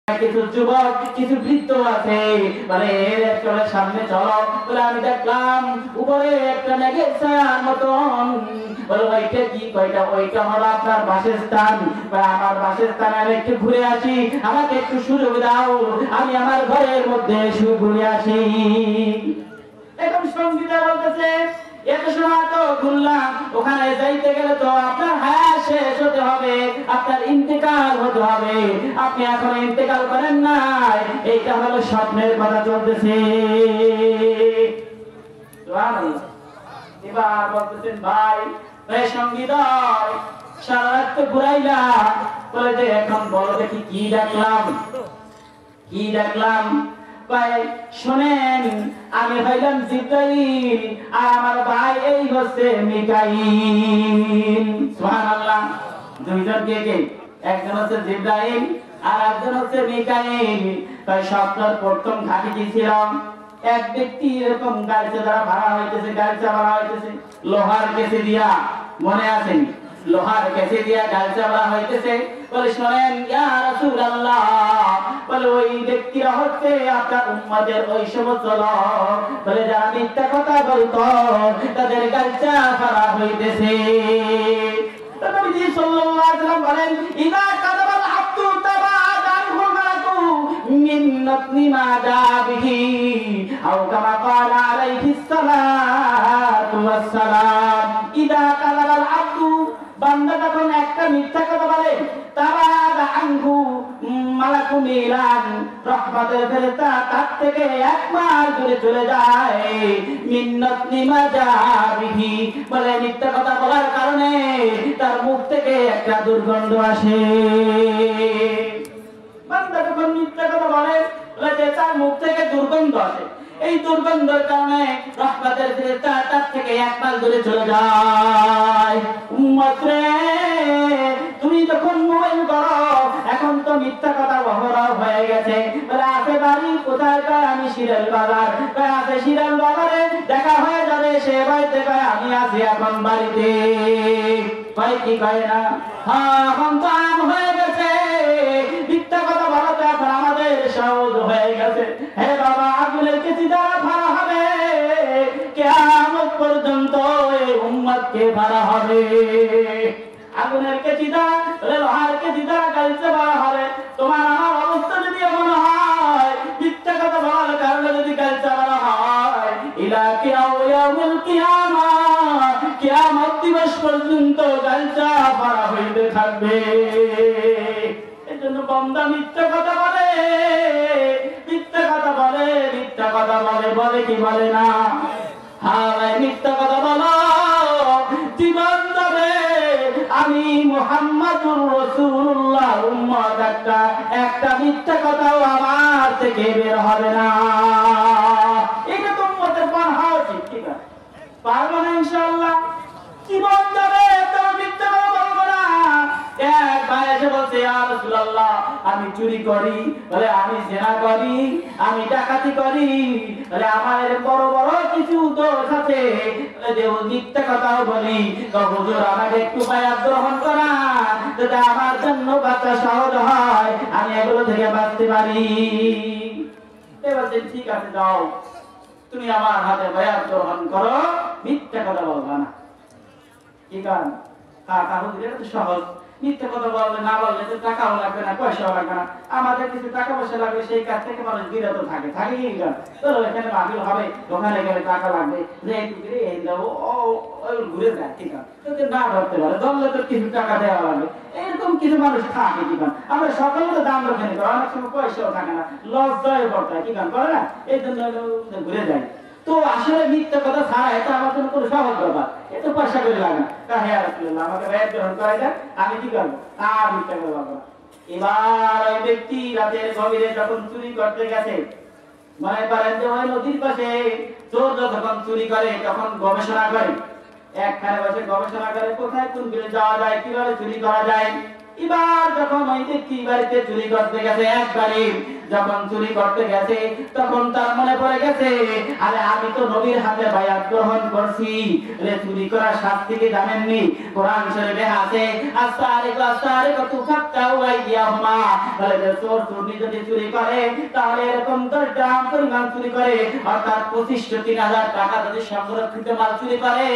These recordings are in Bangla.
কিছু যুবক কিছু বৃদ্ধ আছে বলে রেস্টুরেন্টের সামনে চলো বলে আমি দেখলাম উপরে একটা মেঘের ছায়ার মতন বলে ওইটা কি কয়টা ওইটা হলো আপনার বাসস্থান বা আমার বাসস্থানে আমি একটু ঘুরে আসি আমাকে একটু সুযোগ দাও আমি আমার ঘরের মধ্যে ঘুরে আসি। এখন সঙ্গীতা বলতেছে এত সময় তো ঘুরলাম ওখানে যাইতে গেলে তো আপনার হায়াত শেষ হতে হবে আপনার ইন্তেকাল হতে হবে আপনি এখন ইন্তেকাল করেন নাই এইটা হলো স্বপ্নের কথা চলতেছে। এবার বলতেছেন ভাই সঙ্গীতা সারা রাত তো ঘুরাইলাম বলে যে এখন বলো দেখি কি দেখলাম ভাই শোনেন আমি হইলাম জিব্রাইল আর আমার ভাই এই হচ্ছে মিকাইল। সুবহানাল্লাহ। দুইজন কে একজন হচ্ছে জিব্রাইল আর একজন হচ্ছে মিকাইল। তাই স্বপ্নের প্রথম ঘাটি দিয়েছিলাম এক ব্যক্তি এরকম গাড়িতে দ্বারা ভাড়া হইতেছে লোহার কেসে দিয়া মনে আছেন লোহার কেসে দিয়া গাড়িটা ভাড়া হইতেছে বলে শোনেন ইয়া রাসূলুল্লাহ বলে ওই ব্যক্তিরা হচ্ছে আপনার উম্মতের ওই সমস্ত লোক বলে যারা মিথ্যা কথা বলতো তাদের গাড়িটা ভাড়া হইতেছে। নবীজি সাল্লাল্লাহু আলাইহি ওয়াসাল্লাম বলেন ইযা কাযাবাল আব্দু তাবাদানহু মালাকু মিন নাতনি মা দাবিহি আও কামা ক্বালা আলাইহিস সালাতু ওয়াস সালাম। ইযা কাযাবাল আব্দু বান্দা যখন একটা মিথ্যা কথা বলে তাবাদা আনহু মালাকু মিলান রহমতের ফেরেশতা তার থেকে এক মাইল দূরে চলে যায় মিন্নাত নিমা যাবিহি বলে মিথ্যা কথা বলার কারণে তার মুখ থেকে একটা দুর্গন্ধ আসে। বান্দা যখন মিথ্যা কথা বলে যে তার মুখ থেকে দুর্গন্ধ আসে এই দুর্গন্ধের কারণে রহমতের ফেরেশতা তার থেকে এক মাইল দূরে চলে যায়। উম্মত রে তুমি যখন মোবাইল করো এখন তো মিথ্যা কথা অহরহ হয়ে গেছে বলে আছে বাড়ি কোথায় কয় আমি শিরাল বাজার কয় আছে শিরাল বাজারে দেখা হয়ে যাবে সে বাড়িতে কয় আমি আছি এখন বাড়িতে কয় কি কয় না হ্যাঁ এখন তো আম হয়ে গেছে মিথ্যা কথা বলাতে এখন আমাদের সহজ হয়ে গেছে। হে বাবা আগুনের কেচি দ্বারা ভাড়া হবে কিয়ামত পর্যন্ত এই উম্মতকে ভাড়া হবে আগুনের কেচি দ্বারা লোহার কেচি দ্বারা গালিতে ভাড়া হবে। তোমার আমার অবস্থা যদি এমন হয় মিথ্যা কথা বলার কারণে যদি গালিতে ভাড়া হয় ইলা কিয়াউমুল কিয়ামাহ কিয়ামত দিবস পর্যন্ত গালিতে ভাড়া হইতে থাকবে। এজন্য বান্দা মিথ্যা কথা বলে বলে কি বলে না হ্যাঁ মিথ্যা কথা বলো জীবন যাবে। আমি মুহাম্মাদুর রাসূলুল্লাহ উম্মত একটা মিথ্যা কথাও আমার থেকে বের হবে না। এটা তো উম্মতের পাওয়া উচিত ঠিক আছে পারবো না ইনশাআল্লাহ জীবন যাবে তো মিথ্যা কথা বলবো না। এক ভাই এসে বলছে ইয়া রাসূলুল্লাহ আমি চুরি করি বলে আমি জিনা করি আমি ডাকাতি করি বলে আমার বড় বড় কিছু দোষ আছে যে মিথ্যা কথাও বলি তো হুজুর আমাকে একটু বায়াত গ্রহণ করা যাতে আমার জন্য বাঁচা সহজ হয় আমি এগুলো থেকে বাঁচতে পারি। এবার ঠিক আছে যাও তুমি আমার হাতে বায়াত গ্রহণ করো মিথ্যা কথা বলবা না। কি কারণ হুজুর এটা তো সহজ মিথ্যা কথা বললে না বললে তো টাকাও লাগবে না পয়সাও লাগবে না আমাদের কিছু টাকা পয়সা লাগবে সেই কাজ থেকে মানুষ বিরত থাকে কি চলো এখানে মাহফিল হবে ওখানে গেলে টাকা লাগবে যে একটু এই দেবো ঘুরে যায় ঠিক আছে না ধরতে পারে ধরলে তো কিছু টাকা দেওয়া লাগবে এরকম কিছু মানুষ থাকে কি আমরা সকালে তো দাম রক্ষা করি অনেক সময় পয়সাও থাকে না লজ্জায় পড়তে হয় কি করে না এই জন্য ঘুরে যায়। তো আসলে মিথ্যা কথা ছাড়া এটা আমার জন্য কোনো সহজ ব্যাপার এটা পয়সা করে লাগে না হ্যাঁ রাসূলুল্লাহ আমাকে বায়াত গ্রহণ করাই দেন আমি কি করবো আর মিথ্যা করে বলবো না। এবার ওই ব্যক্তি রাতের গভীরে যখন চুরি করতে গেছে মনে করেন যে ওই নদীর পাশে চোর যখন চুরি করে তখন গবেষণা করে একখানে বসে গবেষণা করে কোথায় কোন দিকে যাওয়া যায় কিভাবে চুরি করা যায়। এবার যখন ওই ব্যক্তি বাড়িতে চুরি করতে গেছে একবারে যখন চুরি করতে গেছে তখন তার মনে পড়ে গেছে, আরে আমি তো নবীর হাতে বায়াত গ্রহণ করছি, চুরি করার শাস্তি কি জানেননি? কোরআন শরীফে আছে আস্তারিকু তুফাক্কাউ আইদিয়াহুমা, তাহলে চোর চুরি যদি চুরি করে তাহলে এরকম 10 গ্রাম পরিমাণ চুরি করে, অর্থাৎ 25-30,000 টাকা যদি সংরক্ষিত মাল চুরি করে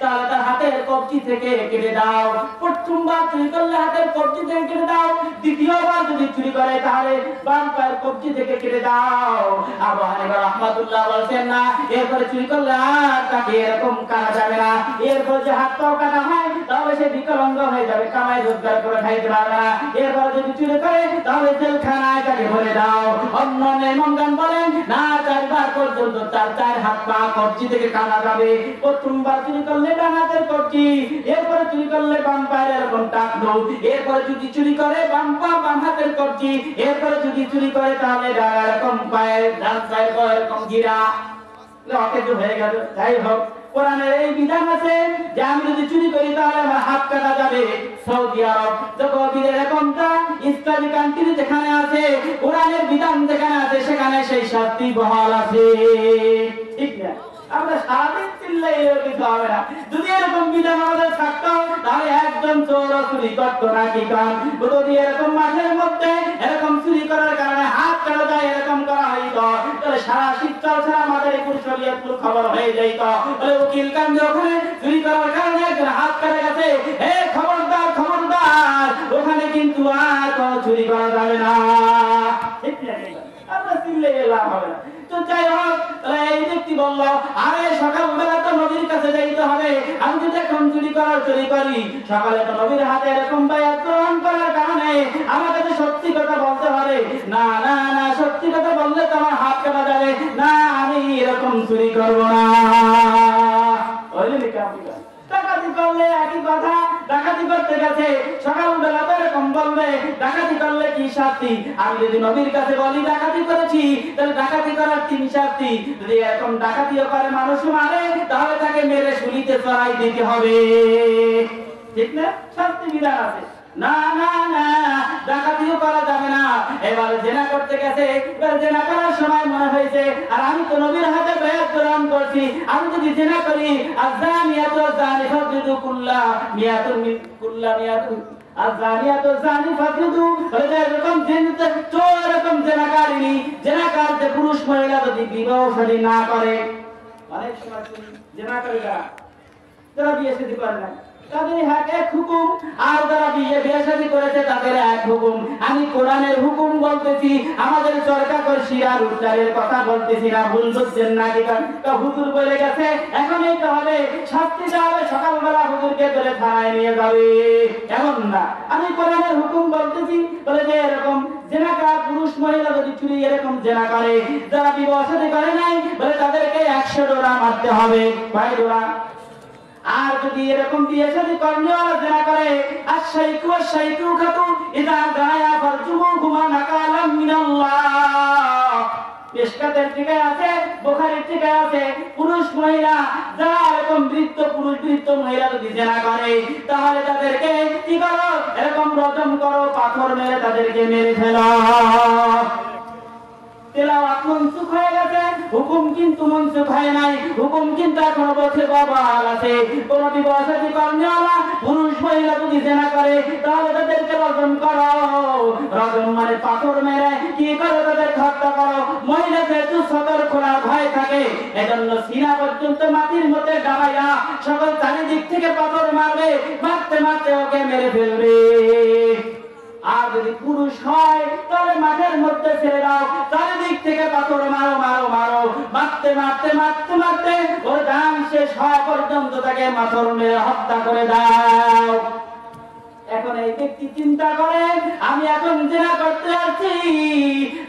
তাহলে তার হাতের কবজি থেকে কেটে দাও। প্রথমবার চুরি করলে হাতের কবজি থেকে কেটে দাও, দ্বিতীয়বার যদি চুরি করে তাহলে বাম পায়ের কবজি থেকে কেটে দাও। আবু হানিফা রাহমাতুল্লাহ বলেন না, এরপরে চুরি করলে আর তাকে এরকম কাটা যাবে না, এরপর যে হাত পাও কাটা হয় তাহলে সে বিকলাঙ্গ হয়ে যাবে, কামাই রোজগার করে খাইতে পারবে না। এরপর যদি চুরি করে তাহলে জেলখানায় তাকে ভরে দাও। অন্য ইমামগণ বলেন না, 4 বার পর্যন্ত তার 4 হাত পা কবজি থেকে কাটা যাবে। প্রথমবার চুরি করলে ডান হাতের কবজি, এরপরে চুরি করলে বাম পায়ের এরকম টাকলো, এরপরে যদি চুরি করে বাম পা বাম হাতের কবজি, এরপরে যদি চুরি করে তাহলে এরকম পায়ের ডান পায়ের এরকম গিরা অকেজ হয়ে গেল। যাই হোক, কোরআনের এই বিধান আছে যে আমি যদি চুরি করি তাহলে আমার হাত কাটা যাবে। সৌদি আরব জগতের এরকমটা ইসলামিক কান্ট্রি যেখানে আছে, কোরআনের বিধান যেখানে আছে সেখানে সেই শাস্তি বহাল আছে। ঠিক না? আমরা সারাদিন চিল্লাইলেও কিছু হবে না। যদি এরকম বিধান আমাদের থাকতো তাহলে একজন চোর চুরি করতো না কি কারণ? যদি এরকম মাঠের মধ্যে এরকম চুরি করার কারণে হাত কাটা যায় এরকম করা হইতো তাহলে সারা শীতকাল ছাড়া মাদারীপুর শরীয়তপুর খবর হয়ে যাইত। বলে উকিল কান্দি ওখানে চুরি করার কারণে একজন হাত কাটা গেছে, হে খবরদার খবরদার, ওখানে কিন্তু আর কোনো চুরি করা যাবে না। ঠিক না? আমরা চিল্লে লাভ হবে না। তো যাই হোক, এই ব্যক্তি বলল, আরে সকালবেলা তো নবীর কাছে যাইতে হবে, আমি যদি এখন চুরি করি সকালে তো নবীর হাতে এরকম বায়াত গ্রহণ করার কারণে আমাকে তো সত্যি কথা বলতে হবে। না না না, সত্যি কথা বললে তো আমার হাত কাটা যাবে না, আমি এরকম চুরি করবো না। ডাকাতি করলে একই কথা, ডাকাতি করতে গেছে সকালবেলা তো এরকম বলবে ডাকাতি করলে কি শাস্তি। আমি যদি নবীর কাছে বলি ডাকাতি করেছি তাহলে ডাকাতি করার 3 শাস্তি। যদি এরকম ডাকাতিও করে মানুষ মারে তাহলে তাকে মেরে শুলিতে চড়াই দিতে হবে। ঠিক না? শাস্তি বিধান আছে। না না না, ডাকাতিও করা যাবে না। এবার জেনা করতে গেছে, এবার জেনা করার সময় মনে হয়েছে আর আমি তো নবীর হাতে বায়াত গ্রহণ করছি, আমি যদি জেনা করি আযানিয়াতু যানিফাতু কুল্লা মিয়াতুন মিন কুল্লা মিয়াতুন আযানিয়াতু যানিফাতু, এরকম জিনতে চোর এরকম জেনাকারিনী জেনাকার যে পুরুষ মহিলা যদি বিবাহ শাদী না করে, অনেক সময় জেনাকারীরা যারা বিয়ে শাদী করে না তাদের এক হুকুম, আর যারা বিয়ে শাদী করেছে তাদের এক হুকুম। আমি কোরআনের হুকুম বলতেছি, আমাদের চরকা করে শিরার উচ্চারের কথা বলতেছি না। ভুল বুঝছেন না? হুজুর বলে গেছে এখন এই তো হবে, শাস্তি দেওয়া হবে, সকালবেলা হুজুরকে ধরে থানায় নিয়ে যাবে, এমন না। আমি কোরআনের হুকুম বলতেছি, বলে যে এরকম জেনাকার পুরুষ মহিলা যদি চুরি এরকম জেনা করে, যারা বিবাহ শাদী করে নাই বলে তাদেরকে 100 ডোরা মারতে হবে। কয় ডোরা? আর যদি এরকম বিয়ে শাদী কর্মীরা জেনা করে আশাইকু আশাইকু খাতু ইদা দায়া ফারজুহুমা নাকালাম মিনাল্লাহ। মিশকাতের থেকে আছে, বুখারীর থেকে আছে, পুরুষ মহিলা যারা এরকম বৃদ্ধ পুরুষ বৃদ্ধ মহিলা যদি জেনা করে তাহলে তাদেরকে কি করো? এরকম রজম করো, পাথর মেরে তাদেরকে মেরে ফেলো। তেলাওয়াত মনসুখ হয়ে গেছে, হুকুম কিন্তু মনসুখ হয় নাই, হুকুম কিন্তু এখনো বলছে বহাল আছে। কোন বিবাহ শাদী কর্মীরা পুরুষ মহিলা যদি জেনা করে তাহলে তাদেরকে রজম করো। রজম মানে পাথর মেরে কি করো? তাদেরকে হত্যা করো। মহিলা যেহেতু সদর খোলার ভয় থাকে এজন্য সিনা পর্যন্ত মাটির মধ্যে ডাবাইয়া সকল চারিদিক থেকে পাথর মারবে, মারতে মারতে ওকে মেরে ফেলবে। আর যদি পুরুষ হয় তাহলে মাঠের মধ্যে ছেড়ে দাও, চারিদিক থেকে পাথর মারো মারো মারো, মারতে মারতে মারতে মারতে ওর দাম শেষ হওয়া পর্যন্ত তাকে পাথর মেরে হত্যা করে দাও। এখন এই ব্যক্তি চিন্তা করে আমি এখন জেনা করতে যাচ্ছি,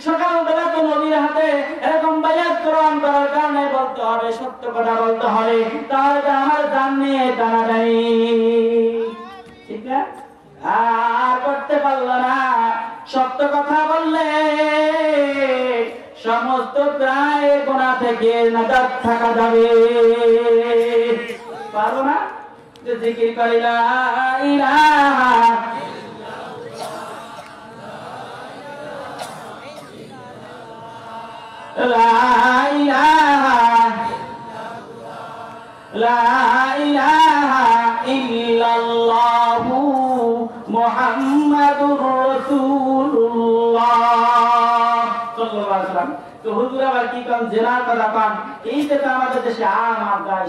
সকালবেলা তো নবীর হাতে এরকম বায়াত গ্রহণ করার কারণে বলতে হবে, সত্য কথা বলতে হবে, তাহলে তো আমার জান নিয়ে টানাটানি। ঠিক না? আর করতে পারলো না। সত্য কথা বললে সমস্ত প্রায় গোনা থেকে নাজাত থাকা যাবে। পারো না? যে জিকির করি লা ইলাহা লা ইলাহা লা ইলাহা ইল্লাল্লাহু মুহাম্মাদুর রাসূলুল্লাহ সাল্লাল্লাহু আলাইহি ওয়াসাল্লাম। তো হুজুর আবার কি কোন জেনার কথা পান, এই যে আমাদের দেশে আমার গায়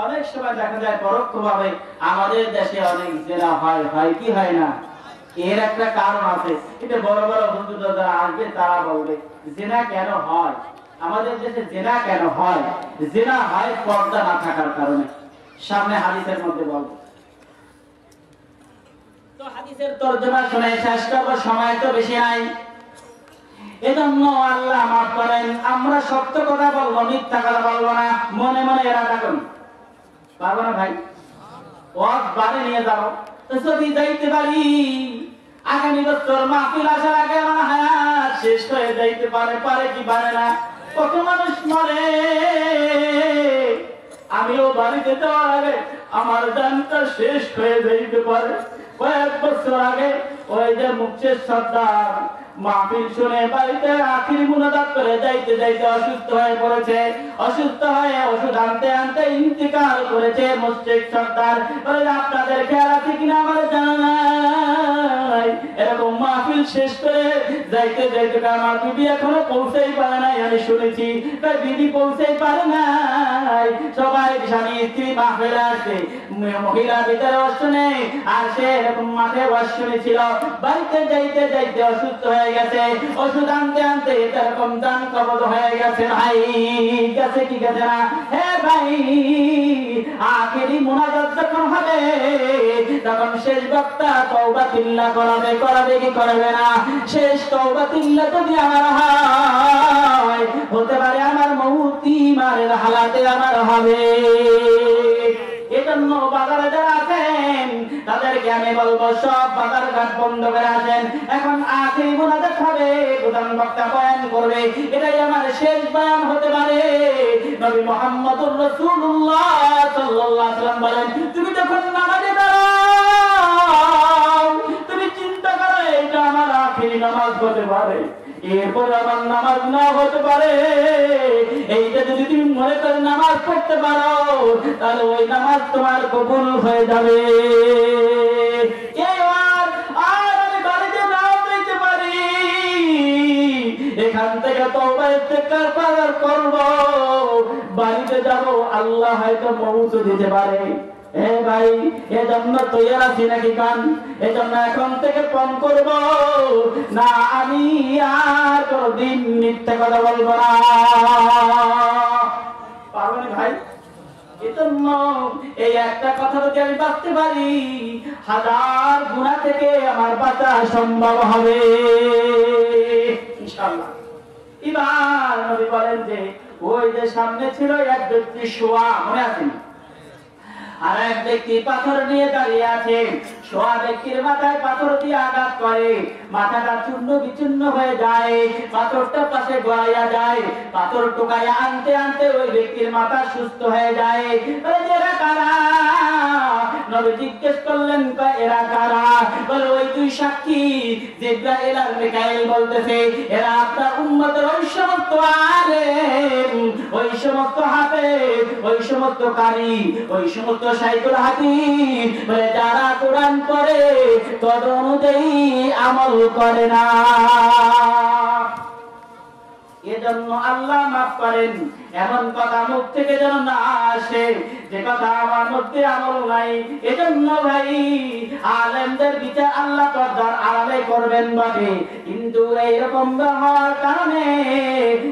অনেক সময় দেখা যায় পরোক্ষভাবে আমাদের দেশে অনেক জেনা হয়, হয় কি হয় না? এর একটা কারণ আছে। এটা বড় বড় হুজুর যারা আসবে তারা বলবে জেনা কেন হয়, আমাদের দেশে জেনা কেন হয়। জেনা হয় পর্দা না থাকার কারণে। সামনে হাদিসের মধ্যে বলবো। তো হাদিসের তরজমা শুনে শেষ করব, সময় তো বেশি নাই। এজন্য আল্লাহ মাফ করেন, আমরা সত্য কথা বলবো, মিথ্যা কথা বলবো না। মনে মনে এরাদা করি, পারবো না ভাই? ওয়াজ বাড়ি নিয়ে যাবো, যদি যাইতে পারি আগামী বছর মাহফিল আসার আগে আমার হায়াত শেষ হয়ে যাইতে পারে, পারে কি পারে না? কত মানুষ মরে, আমিও বাড়িতে যাওয়ার আগে আমার জানটা শেষ হয়ে যাইতে পারে। কয়েক বছর আগে ওই যে মুখের সর্দার মাহফিল শুনে বাড়িতে আখিরি মুনাজাত করে যাইতে যাইতে অসুস্থ হয়ে পড়েছে। অসুস্থ হয়ে ওষুধ আনতে আনতে ইন্তিকাল করেছে মুশরিক সর্দার। বলে আপনাদের খেয়াল আছে কিনা আমার জানা নাই। এরকম মাহফিল শেষ করে যাইতে যাইতে আমার বিবি এখনো পৌঁছেই পারে নাই, আমি শুনেছি। তাই বিবি পৌঁছেই পারে নাই, সবাই স্বামী স্ত্রী মাহফিলে আসে, মহিলা ভিতরে শুনে আর সে এরকম মাঠে বস শুনেছিল। বাড়িতে যাইতে যাইতে অসুস্থ হয়ে গেছে, ওষুধ আনতে আনতে এরকম জান কবজ হয়ে গেছে। ভাই গেছে কি গেছে না? হ্যাঁ ভাই, আখেরি মুনাজাত যখন হবে তখন শেষ বক্তা তওবাতিল্লাহ করাবে, করাবে কি করবে না? শেষ তওবাতিল্লাহ যদি আমার হয়, হতে পারে আমার মৌতি মারের হালাতে আমার হবে। এজন্য বাজারে যারা আছেন তাদেরকে আমি বলবো সব বাজার ঘাট বন্ধ করে আসেন। এখন আখেরি মুনাজাত হবে, প্রধান বক্তা বয়ান করবে, এটাই আমার শেষ বয়ান হতে পারে। নবী মুহাম্মদুর রাসূলুল্লাহ সাল্লাল্লাহু আলাইহি ওয়াসাল্লাম বলেন, তুমি যখন নামাজে দাঁড়াও তুমি চিন্তা করো এটা আমার আখেরি নামাজ হতে পারে, এরপর আমার নামাজ না হতে পারে। এইটা যদি তুমি মনে করে নামাজ পড়তে পারো তাহলে ওই নামাজ তোমার কবুল হয়ে যাবে। আর আমি বাড়িতে নাও দিতে পারি, এখান থেকে তওবা ইস্তেগফার করব, বাড়িতে যাব, আল্লাহ হয়তো মওত দিতে পারে। এ ভাই, এজন্য তৈরি আছি নাকি কান? এজন্য এখন থেকে কম করব না, আমি আর কোনদিন মিথ্যা কথা বলবো না। পারবেন ভাই? এজন্য এই একটা কথা যদি আমি বাঁচতে পারি, 1000 গুনাহ থেকে আমার বাঁচা সম্ভব হবে ইনশাআল্লাহ। এবার নবী বলেন যে ওই যে সামনে ছিল এক ব্যক্তি শোয়া, মনে আছে? আর এক ব্যক্তি পাথর নিয়ে দাঁড়িয়ে আছে। শোয়া ব্যক্তির মাথায় পাথর দিয়ে আঘাত করে, মাথাটা চূর্ণ বিচূর্ণ হয়ে যায়, পাথরটা পাশে গড়াইয়া যায়। পাথর টুকাইয়া আনতে আনতে ওই ব্যক্তির মাথা সুস্থ হয়ে যায়। এরা কারা? নবী জিজ্ঞেস করলেন, এরা কারা? বলে ওই দুই সাক্ষী জিবরাইল আর মিকাইল বলতেছে এরা আপনার উম্মতের ওই সমস্ত আলেম, ওই সমস্ত হাফেজ, ওই সমস্ত কারি, ওই সমস্ত শাইখুল হাদিস, বলে যারা কোরআন পড়ে তদ অনুযায়ী আমল করে না। এজন্য আল্লাহ মাফ করেন, এমন কথা মুখ থেকে যেন না আসে যে কথা আমার মধ্যে আমল নাই। এজন্য ভাই আলেমদের বিচার আল্লাহ পর্দার আড়ালে করবেন বটে, কিন্তু এইরকম হওয়ার কারণে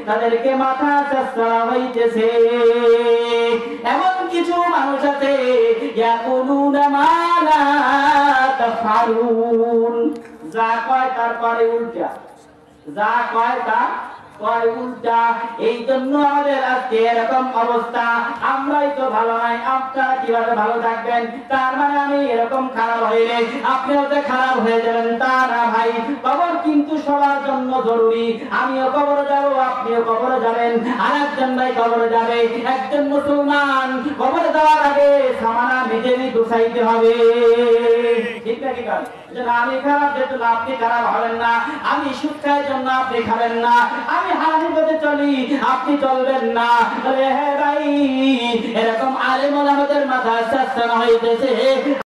তাদেরকে মাথা চাষা হইতেছে। এমন কিছু মানুষ আছে ইয়াকুলুনা মা লা তাফআলুন, যা কয় তার পরে উল্টা, যা কয় তা কয় উল্টা। এই জন্য আমাদের আজকে এরকম অবস্থা। আমরাই তো ভালো নাই, আপনারা কিভাবে ভালো থাকবেন? তার মানে আমি এরকম খারাপ হইলে আপনিও যে খারাপ হয়ে যাবেন তা না ভাই। কবর কিন্তু সবার জন্য জরুরি। আমিও কবরে যাব, আপনিও কবরে যাবেন, আর একজন ভাই কবরে যাবে। একজন মুসলমান কবরে যাওয়ার আগে সামানা নিজেরই গুছাইতে হবে, ঠিক না? কি কারণ যেন আমি খারাপ যেহেতু আপনি খারাপ হবেন না, আমি সুদ খাই জন্য আপনি খাবেন না, আমি হারামি পথে চলি আপনি চলবেন না। হে ভাই, এরকম আলেম ওলামাদের মাথা আস্তে আস্তে হইতেছে।